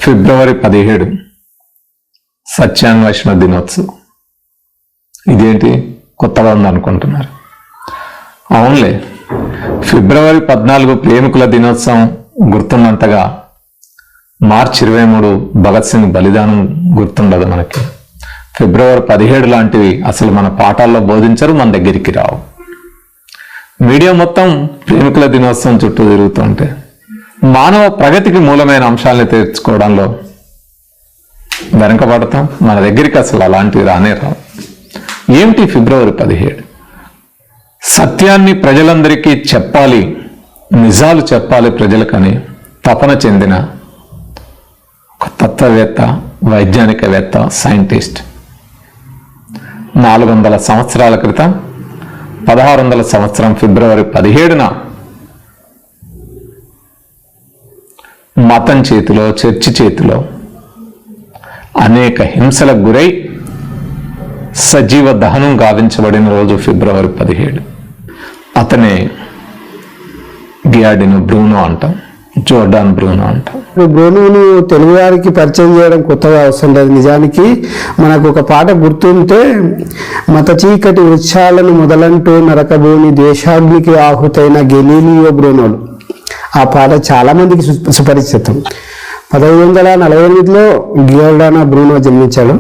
ఫిబ్రవరి 17 సత్యాన్వేషణ దినోత్సవం. ఇదేంటి కొత్తగా ఉందనుకుంటున్నారు? అవునులే, ఫిబ్రవరి 14 ప్రేమికుల దినోత్సవం గుర్తున్నంతగా మార్చి 23 భగత్ సింగ్ బలిదానం గుర్తుండదు మనకి. ఫిబ్రవరి 17 లాంటివి అసలు మన పాఠాల్లో బోధించరు, మన దగ్గరికి రావు. మీడియా మొత్తం ప్రేమికుల దినోత్సవం చుట్టూ తిరుగుతుంటే మానవ ప్రగతికి మూలమైన అంశాలను తెచ్చుకోవడంలో వెనకబడతాం. మన దగ్గరికి అసలు అలాంటివి రానే రావు. ఏమిటి ఫిబ్రవరి 17? సత్యాన్ని ప్రజలందరికీ చెప్పాలి, నిజాలు చెప్పాలి ప్రజలకని తపన చెందిన ఒక తత్వవేత్త, వైజ్ఞానికవేత్త, సైంటిస్ట్ 400 సంవత్సరాల క్రితం 1600 సంవత్సరం ఫిబ్రవరి 17న మతం చేతిలో, చర్చి చేతిలో అనేక హింసలకు గురై సజీవ దహనం గావించబడిన రోజు ఫిబ్రవరి 17. అతనే గియార్డినో బ్రూనో అంటాం, జోర్డాన్ బ్రూనో అంటాం. బ్రూనోను తెలుగు వారికి పరిచయం చేయడం కొత్తగా అవసరం లేదు. నిజానికి మనకు ఒక పాట గుర్తుంటే, మత చీకటి వృక్షాలను మొదలంటూ నరకభూమి ద్వేషాగ్నికి ఆహుతైన గెలీలియో బ్రూనోలు. ఆ పాట చాలా మందికి సుపరిచితం. 1548లో గియోర్డానో బ్రూనో జన్మించాడు.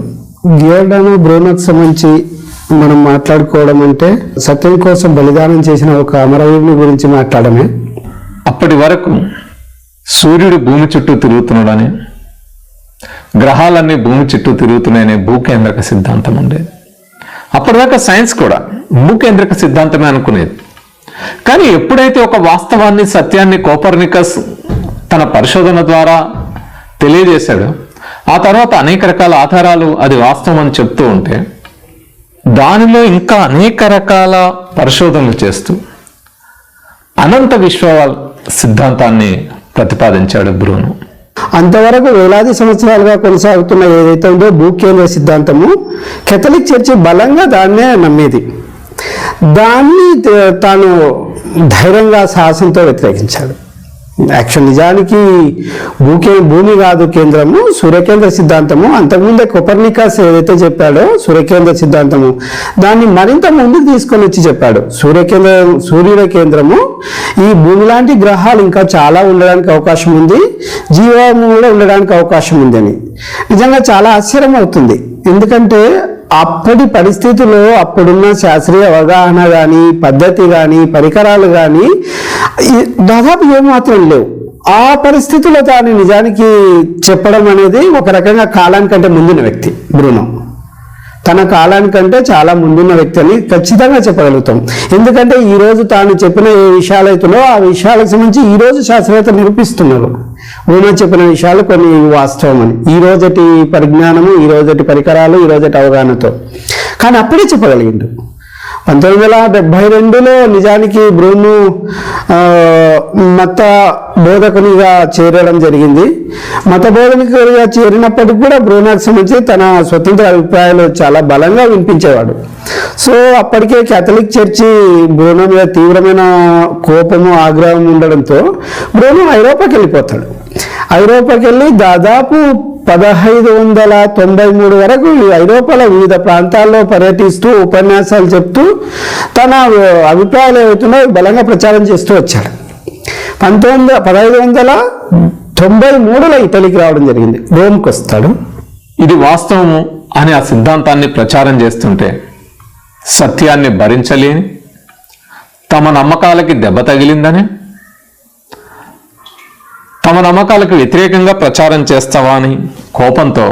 గియోర్డానో బ్రూనోకి సంబంధించి మనం మాట్లాడుకోవడం అంటే సత్యం కోసం బలిదానం చేసిన ఒక అమరవీరుని గురించి మాట్లాడమే. అప్పటి వరకు సూర్యుడు భూమి చుట్టూ తిరుగుతున్నాడని, గ్రహాలన్నీ భూమి చుట్టూ తిరుగుతున్నాయనే భూకేంద్రక సిద్ధాంతం ఉండేది. అప్పటిదాకా సైన్స్ కూడా భూకేంద్రక సిద్ధాంతమే అనుకునేది. కానీ ఎప్పుడైతే ఒక వాస్తవాన్ని, సత్యాన్ని కోపర్నికస్ తన పరిశోధన ద్వారా తెలియజేశాడు, ఆ తర్వాత అనేక రకాల ఆధారాలు అది వాస్తవం అని చెప్తూ ఉంటే దానిలో ఇంకా అనేక రకాల పరిశోధనలు చేస్తూ అనంత విశ్వ సిద్ధాంతాన్ని ప్రతిపాదించాడు బ్రూనో. అంతవరకు వేలాది సంవత్సరాలుగా కొనసాగుతున్న ఏదైతే ఉందో భూకేంద్ర సిద్ధాంతము, కేథలిక్ చర్చి బలంగా దాన్నే నమ్మేది. దాన్ని తాను ధైర్యంగా, సాహసంతో వ్యతిరేకించాడు. యాక్చువల్ నిజానికి భూమి కాదు కేంద్రము, సూర్యకేంద్ర సిద్ధాంతము. అంతకుముందే కోపర్నికస్ ఏదైతే చెప్పాడో సూర్యకేంద్ర సిద్ధాంతము, దాన్ని మరింత ముందుకు తీసుకొని వచ్చి చెప్పాడు. సూర్యుల కేంద్రము, ఈ భూమి లాంటి గ్రహాలు ఇంకా చాలా ఉండడానికి అవకాశం ఉంది, జీవము కూడా ఉండడానికి అవకాశం ఉందని. నిజంగా చాలా ఆశ్చర్యం అవుతుంది. ఎందుకంటే అప్పటి పరిస్థితుల్లో అప్పుడున్న శాస్త్రీయ అవగాహన కానీ, పద్ధతి కానీ, పరికరాలు కానీ దాదాపు ఏమాత్రం లేవు. ఆ పరిస్థితుల్లో దాన్ని నిజానికి చెప్పడం అనేది ఒక రకంగా కాలానికంటే ముందున్న వ్యక్తి బ్రూనో. తన కాలానికంటే చాలా ముందున్న వ్యక్తి అని ఖచ్చితంగా చెప్పగలుగుతాం. ఎందుకంటే ఈరోజు తాను చెప్పిన ఏ విషయాలు అవుతుందో ఆ విషయాలకు సంబంధించి ఈరోజు శాస్త్రవేత్తలు నిరూపిస్తున్నారు. బ్రూనో చెప్పిన విషయాలు కొన్ని వాస్తవం అని, ఈ రోజటి పరిజ్ఞానము, ఈ రోజటి పరికరాలు, ఈ రోజటి అవగాహనతో. కానీ అప్పుడే చెప్పగలిగిండు. 1972లో నిజానికి బ్రూనో మత బోధకునిగా చేరడం జరిగింది. మత బోధకునిగా చేరినప్పటికీ కూడా బ్రూనోకి సంబంధించి తన స్వతంత్ర అభిప్రాయాలు చాలా బలంగా వినిపించేవాడు. సో అప్పటికే కేథలిక్ చర్చి బ్రూనో మీద తీవ్రమైన కోపము, ఆగ్రహం ఉండడంతో బ్రూనో ఐరోపాకి వెళ్ళిపోతాడు. ఐరోపాకి వెళ్ళి దాదాపు 1593 వరకు ఐరోపాలో వివిధ ప్రాంతాల్లో పర్యటిస్తూ ఉపన్యాసాలు చెప్తూ తన అభిప్రాయాలు ఏవైతున్నాయో బలంగా ప్రచారం చేస్తూ వచ్చాడు. 1593లో ఇటలీకి రావడం జరిగింది. రోమ్కి వస్తాడు. ఇది వాస్తవము అని ఆ సిద్ధాంతాన్ని ప్రచారం చేస్తుంటే సత్యాన్ని భరించలేని, తమ నమ్మకాలకి దెబ్బ తగిలిందని, తమ నమ్మకాలకు వ్యతిరేకంగా ప్రచారం చేస్తావా అని కోపంతో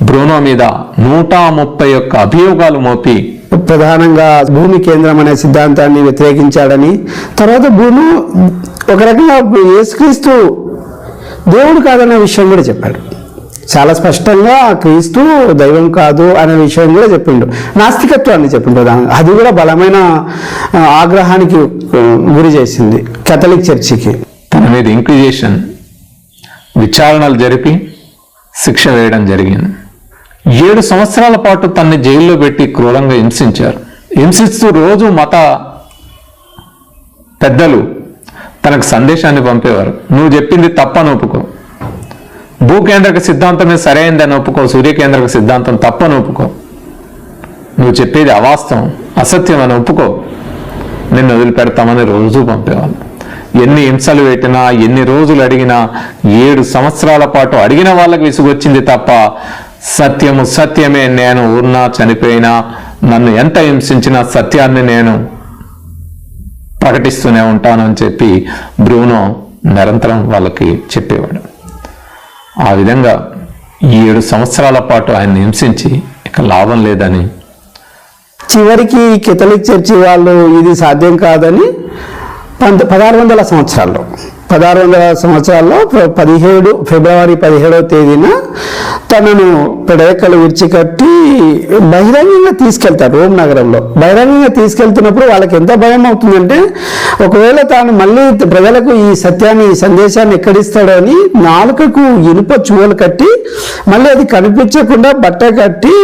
బ్రూనో మీద 131 అభియోగాలు మోపి ప్రధానంగా భూమి కేంద్రం అనే సిద్ధాంతాన్ని వ్యతిరేకించాడని, తర్వాత బ్రూనో ఒక రకంగా యేసుక్రీస్తు దేవుడు కాదనే విషయం కూడా చెప్పాడు. చాలా స్పష్టంగా క్రీస్తు దైవం కాదు అనే విషయం కూడా చెప్పిండు. నాస్తికత్వాన్ని చెప్పిండు. అది కూడా బలమైన ఆగ్రహానికి గురి చేసింది కేథలిక్ చర్చికి. తన మీద ఇంక్విజిషన్ విచారణలు జరిపి శిక్ష వేయడం జరిగింది. 7 సంవత్సరాల పాటు తనని జైల్లో పెట్టి క్రూరంగా హింసించారు. హింసిస్తూ రోజు మత పెద్దలు తనకు సందేశాన్ని పంపేవారు. నువ్వు చెప్పింది తప్పని ఒప్పుకో, భూకేంద్రక సిద్ధాంతమే సరైనదని ఒప్పుకో, సూర్యకేంద్రక సిద్ధాంతం తప్పని ఒప్పుకో, నువ్వు చెప్పేది అవాస్తవం అసత్యం అని ఒప్పుకో, నిన్ను వదిలిపెడతామని రోజు పంపేవాళ్ళు. ఎన్ని హింసలు పెట్టినా, ఎన్ని రోజులు అడిగినా, 7 సంవత్సరాల పాటు అడిగిన వాళ్ళకి విసుగొచ్చింది తప్ప సత్యము సత్యమే, నేను ఉన్నా చనిపోయినా నన్ను ఎంత హింసించినా సత్యాన్ని నేను ప్రకటిస్తూనే ఉంటానని చెప్పి బ్రూనో నిరంతరం వాళ్ళకి చెప్పేవాడు. ఆ విధంగా 7 సంవత్సరాల పాటు ఆయన్ని హింసించి ఇక లాభం లేదని చివరికి కేథలిక్ చర్చి వాళ్ళు ఇది సాధ్యం కాదని 1600 సంవత్సరాల్లో 17 ఫిబ్రవరి 17వ తేదీన తనను పెడరెక్కలు విడిచికట్టి బహిరంగంగా తీసుకెళ్తారు రోమ్ నగరంలో. బహిరంగంగా తీసుకెళ్తున్నప్పుడు వాళ్ళకి ఎంత భయం అవుతుందంటే, ఒకవేళ తాను మళ్ళీ ప్రజలకు ఈ సత్యాన్ని, ఈ సందేశాన్ని ఎక్కడిస్తాడో అని నాలుకకు ఇనుప చువ్వలు కట్టి, మళ్ళీ అది కనిపించకుండా బట్ట కట్టి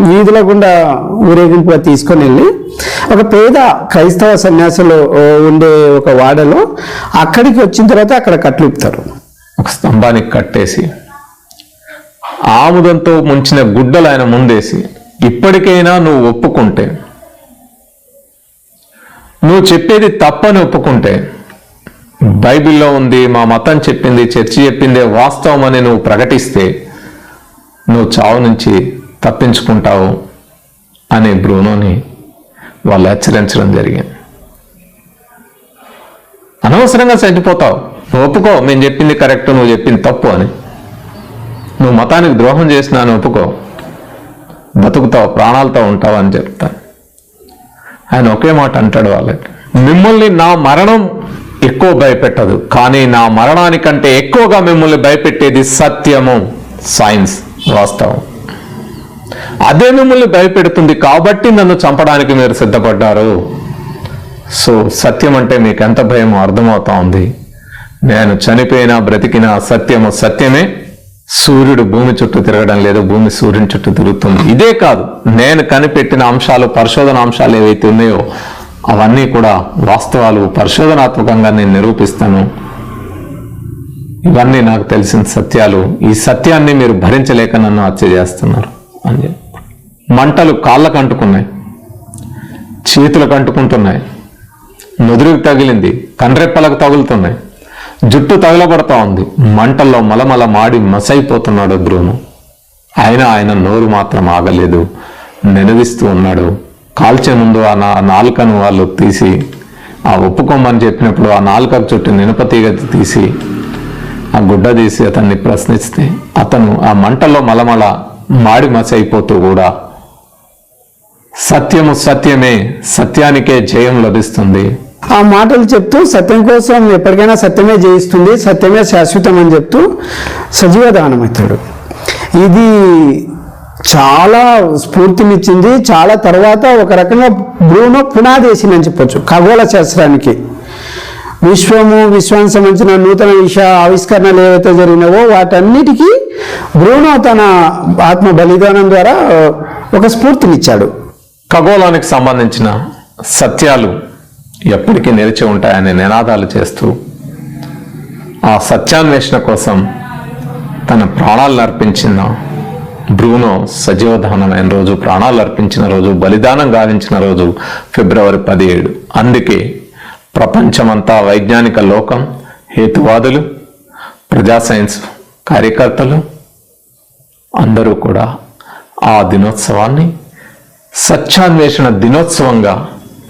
వీధుల గుండా ఊరేగింపుగా తీసుకొని వెళ్ళి ఒక పేద క్రైస్తవ సన్యాసులు ఉండే ఒక వాడలో అక్కడికి వచ్చిన తర్వాత అక్కడ కట్లుపుతారు. ఒక స్తంభానికి కట్టేసి ఆముదంతో ముంచిన గుడ్డలు ఆయన ముందేసి, ఇప్పటికైనా నువ్వు ఒప్పుకుంటే, నువ్వు చెప్పేది తప్పని ఒప్పుకుంటే, బైబిల్లో ఉంది, మా మతం చెప్పింది, చర్చి చెప్పిందే వాస్తవం అని నువ్వు ప్రకటిస్తే నువ్వు చావు నుంచి తప్పించుకుంటావు అని బ్రూనోని వాళ్ళు హెచ్చరించడం జరిగింది. అనవసరంగా చనిపోతావు, నువ్వు ఒప్పుకో, మేము చెప్పింది కరెక్ట్, నువ్వు చెప్పింది తప్పు అని. నువ్వు మతానికి ద్రోహం చేసినా అని ఒప్పుకో, బతుకుతావు, ప్రాణాలతో ఉంటావు అని చెప్తాను. ఆయన ఒకే మాట అంటాడు వాళ్ళకి, మిమ్మల్ని నా మరణం ఎక్కువ భయపెట్టదు, కానీ నా మరణానికంటే ఎక్కువగా మిమ్మల్ని భయపెట్టేది సత్యము, సైన్స్, వాస్తవం. అదే మిమ్మల్ని భయపెడుతుంది కాబట్టి నన్ను చంపడానికి మీరు సిద్ధపడ్డారు. సో సత్యం అంటే మీకు ఎంత భయమో అర్థమవుతా ఉంది. నేను చనిపోయినా బ్రతికినా సత్యము సత్యమే. సూర్యుడు భూమి చుట్టూ తిరగడం లేదు, భూమి సూర్యుని చుట్టూ తిరుగుతుంది. ఇదే కాదు, నేను కనిపెట్టిన అంశాలు, పరిశోధన అంశాలు ఏవైతే ఉన్నాయో అవన్నీ కూడా వాస్తవాలు, పరిశోధనాత్మకంగా నేను నిరూపిస్తాను. ఇవన్నీ నాకు తెలిసిన సత్యాలు. ఈ సత్యాన్ని మీరు భరించలేక నన్ను హత్య చేస్తున్నారు అని చెప్పి. మంటలు కాళ్ళకు అంటుకున్నాయి, చేతులకు అంటుకుంటున్నాయి, నుదురుకు తగిలింది, కండ్రెప్పలకు తగులుతున్నాయి, జుట్టు తగలబడతా ఉంది. మంటల్లో మలమల మాడి మసైపోతున్నాడు బ్రూనో. ఆయన నోరు మాత్రం ఆగలేదు, నినదిస్తూ ఉన్నాడు. కాల్చే ముందు ఆ నాలుకను వాళ్ళు తీసి, ఆ ఒప్పుకోమని చెప్పినప్పుడు ఆ నాలుకకు చుట్టూ నినపతీగ తీసి ఆ గుడ్డ తీసి అతన్ని ప్రశ్నిస్తే అతను ఆ మంటల్లో మలమల మాడి మసైపోతూ కూడా సత్యము సత్యమే, సత్యానికే జయం లభిస్తుంది, ఆ మాటలు చెప్తూ సత్యం కోసం ఎప్పటికైనా సత్యమే జయిస్తుంది, సత్యమే శాశ్వతం అని చెప్తూ సజీవ దానమవుతాడు. ఇది చాలా స్ఫూర్తినిచ్చింది. చాలా తర్వాత ఒక రకంగా బ్రూనో పునాది వేసిందని చెప్పొచ్చు ఖగోళ శాస్త్రానికి. విశ్వానికి సంబంధించిన నూతన ఆవిష్కరణలు ఏవైతే జరిగినావో వాటన్నిటికీ బ్రూనో తన ఆత్మ బలిదానం ద్వారా ఒక స్ఫూర్తినిచ్చాడు. ఖగోళానికి సంబంధించిన సత్యాలు ఎప్పటికీ నిలిచి ఉంటాయనే నినాదాలు చేస్తూ ఆ సత్యాన్వేషణ కోసం తన ప్రాణాలను అర్పించిన బ్రూనో సజీవదహనమైన రోజు, ప్రాణాలు అర్పించిన రోజు, బలిదానం గావించిన రోజు ఫిబ్రవరి 17. అందుకే ప్రపంచమంతా, వైజ్ఞానిక లోకం, హేతువాదులు, ప్రజా సైన్స్ కార్యకర్తలు అందరూ కూడా ఆ దినోత్సవాన్ని సత్యాన్వేషణ దినోత్సవంగా,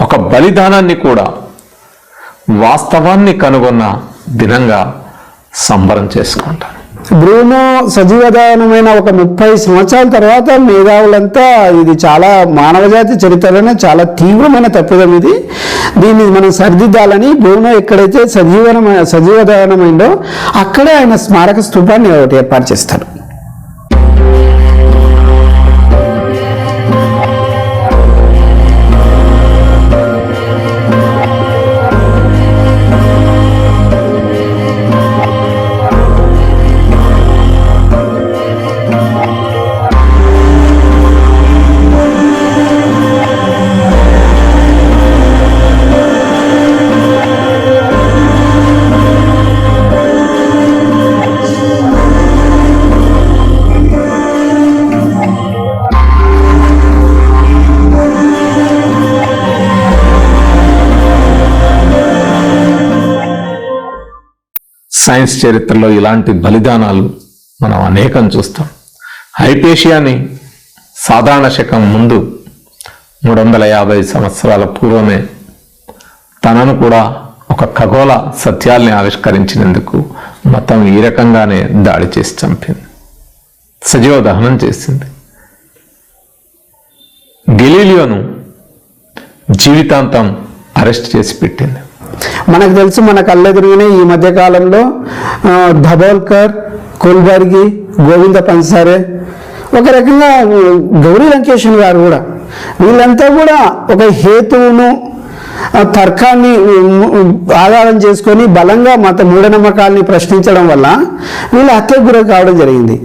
ఒక బలిదానాన్ని కూడా వాస్తవాన్ని కనుగొన్న దినంగా సంబరం చేసుకుంటారు. బ్రూనో సజీవదానమైన ఒక 30 సంవత్సరాల తర్వాత మేధావులంతా ఇది చాలా మానవజాతి చరిత్రలోనే చాలా తీవ్రమైన తప్పిదం ఇది, దీన్ని మనం సరిదిద్దాలని బ్రూనో ఎక్కడైతే సజీవదానమైందో అక్కడే ఆయన స్మారక స్తూపాన్ని ఒకటి ఏర్పాటు చేస్తారు. సైన్స్ చరిత్రలో ఇలాంటి బలిదానాలు మనం అనేకం చూస్తాం. హైపేషియాని సాధారణ శకం ముందు 350 సంవత్సరాల పూర్వమే తనను కూడా ఒక ఖగోళ సత్యాల్ని ఆవిష్కరించినందుకు మతం ఈ రకంగానే దాడి చేసి చంపింది, సజీవ దహనం చేసింది. గెలీలియోను జీవితాంతం అరెస్ట్ చేసి పెట్టింది. మనకు తెలుసు, మన కళ్ళెదురుగానే ఈ మధ్య కాలంలో ధబోల్కర్, కోల్బర్గి, గోవింద పన్సారే, ఒక రకంగా గౌరీ లంకేషన్ గారు కూడా, వీళ్ళంతా కూడా ఒక హేతువును తర్కాన్ని ఆధారం చేసుకొని బలంగా మత మూఢనమ్మకాల్ని ప్రశ్నించడం వల్ల వీళ్ళు హత్యకు గురి కావడం జరిగింది.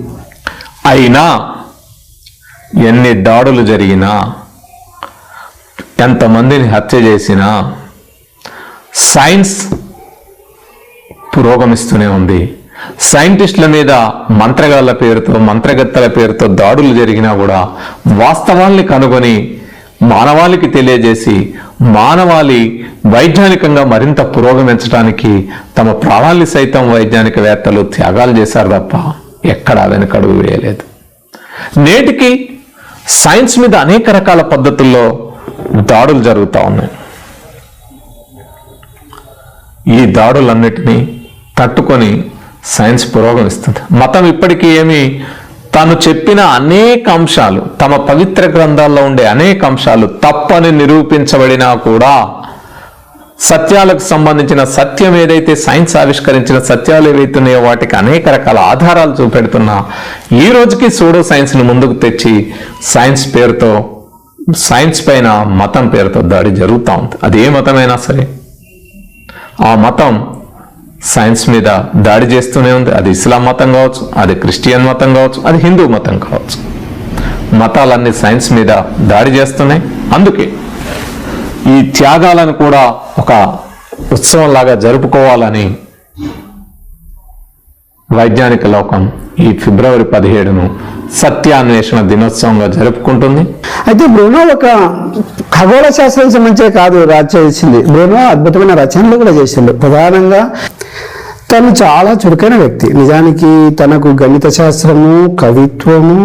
అయినా ఎన్ని దాడులు జరిగినా, ఎంతమందిని హత్య చేసినా సైన్స్ పురోగమిస్తూనే ఉంది. సైంటిస్టుల మీద మంత్రగాళ్ళ పేరుతో, మంత్రగత్తెల పేరుతో దాడులు జరిగినా కూడా వాస్తవాల్ని కనుగొని మానవాళికి తెలియజేసి మానవాళి వైజ్ఞానికంగా మరింత పురోగమించడానికి తమ ప్రాణాల్ని సైతం వైజ్ఞానికవేత్తలు త్యాగాలు చేశారు తప్ప ఎక్కడా వెనకడుగు వేయలేదు. నేటికి సైన్స్ మీద అనేక రకాల పద్ధతుల్లో దాడులు జరుగుతూ ఉన్నాయి. ఈ దాడులన్నిటినీ తట్టుకొని సైన్స్ పురోగమిస్తుంది. మతం ఇప్పటికీ ఏమి తాను చెప్పిన అనేక అంశాలు, తమ పవిత్ర గ్రంథాల్లో ఉండే అనేక అంశాలు తప్పని నిరూపించబడినా కూడా సత్యాలకు సంబంధించిన సత్యం ఏదైతే సైన్స్ ఆవిష్కరించిన సత్యాలు ఏవైతున్నాయో వాటికి అనేక రకాల ఆధారాలు చూపెడుతున్నా ఈ రోజుకి సూడో సైన్స్ని ముందుకు తెచ్చి సైన్స్ పేరుతో, సైన్స్ పైన మతం పేరుతో దాడి జరుగుతూ ఉంది. అది ఏ మతమైనా సరే ఆ మతం సైన్స్ మీద దాడి చేస్తూనే ఉంది. అది ఇస్లాం మతం కావచ్చు, అది క్రిస్టియన్ మతం కావచ్చు, అది హిందూ మతం కావచ్చు. మతాలన్నీ సైన్స్ మీద దాడి చేస్తున్నాయి. అందుకే ఈ త్యాగాలను కూడా ఒక ఉత్సవంలాగా జరుపుకోవాలని వైజ్ఞానిక లోకం ఈ ఫిబ్రవరి 17ను సత్యాన్వేషణ దినోత్సవంగా జరుపుకుంటుంది. అయితే బ్రూనో ఒక ఖగోళ శాస్త్రం సంబంధించే కాదు చేసింది, బ్రూనో అద్భుతమైన రచనలు కూడా చేసిండు. ప్రధానంగా తను చాలా చురుకైన వ్యక్తి. నిజానికి తనకు గణిత శాస్త్రము, కవిత్వము,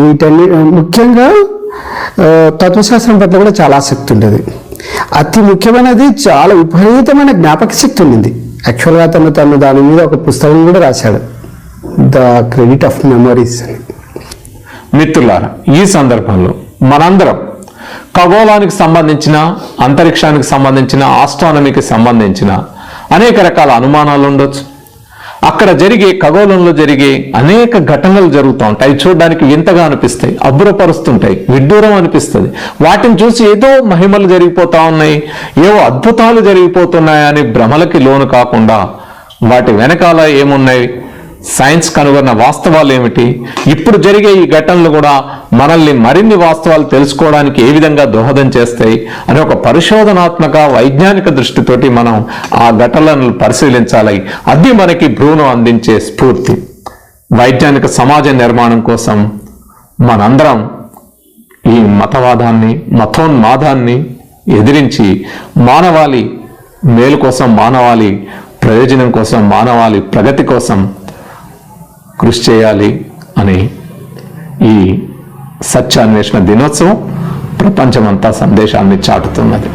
వీటన్ని ముఖ్యంగా తత్వశాస్త్రం పట్ల కూడా చాలా ఆసక్తి ఉండేది. అతి ముఖ్యమైనది చాలా విపరీతమైన జ్ఞాపక శక్తి ఉండింది. యాక్చువల్గా తను దాని మీద ఒక పుస్తకం కూడా రాశాడు, ద క్రెడిట్ ఆఫ్ మెమరీస్ అని. మిత్రులారా, ఈ సందర్భంలో మనందరం ఖగోళానికి సంబంధించిన, అంతరిక్షానికి సంబంధించిన, ఆస్ట్రానమీకి సంబంధించిన అనేక రకాల అనుమానాలు ఉండొచ్చు. అక్కడ జరిగే, ఖగోళంలో జరిగే అనేక ఘటనలు జరుగుతూ ఉంటాయి. చూడడానికి వింతగా అనిపిస్తాయి, అబ్బురపరుస్తుంటాయి, విడ్డూరం అనిపిస్తుంది. వాటిని చూసి ఏదో మహిమలు జరిగిపోతా ఉన్నాయి, ఏవో అద్భుతాలు జరిగిపోతున్నాయని భ్రమలకి లోను కాకుండా వాటి వెనకాల ఏమున్నాయి, సైన్స్ కనుగొన్న వాస్తవాలు ఏమిటి, ఇప్పుడు జరిగే ఈ ఘటనలు కూడా మనల్ని మరిన్ని వాస్తవాలు తెలుసుకోవడానికి ఏ విధంగా దోహదం చేస్తాయి అని ఒక పరిశోధనాత్మక వైజ్ఞానిక దృష్టితోటి మనం ఆ ఘటనలను పరిశీలించాలి. అది మనకి బ్రూనో అందించే స్ఫూర్తి. వైజ్ఞానిక సమాజ నిర్మాణం కోసం మనందరం ఈ మతవాదాన్ని, మతోన్మాదాన్ని ఎదిరించి మానవాళి మేలు కోసం, మానవాళి ప్రయోజనం కోసం, మానవాళి ప్రగతి కోసం కృషి చేయాలి అని ఈ సత్యాన్వేషణ దినోత్సవం ప్రపంచమంతా సందేశాన్ని చాటుతున్నది.